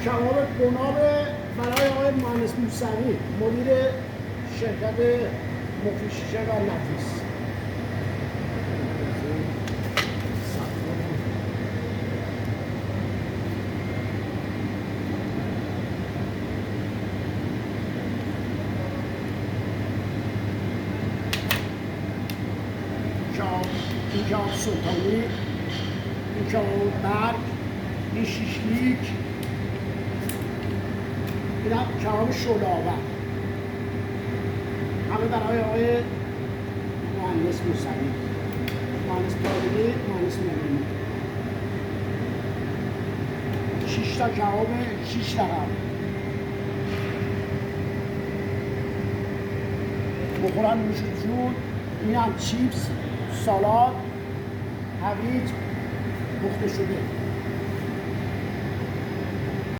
کباب گناب برای آقای مهندس موسوی، مدیر شرکت مفید شیشه و نفیس. این کباب سلطانی، این کباب برگ، این شیشلیک، این هم کباب شلآور، همه برای آقای مهندس موسوی، مهندس طالبی، مهندس مومنی. 6 تا کباب 6 درهم بخورن نوش جون. این هم چیپس، سالاد، هویج پخته شده.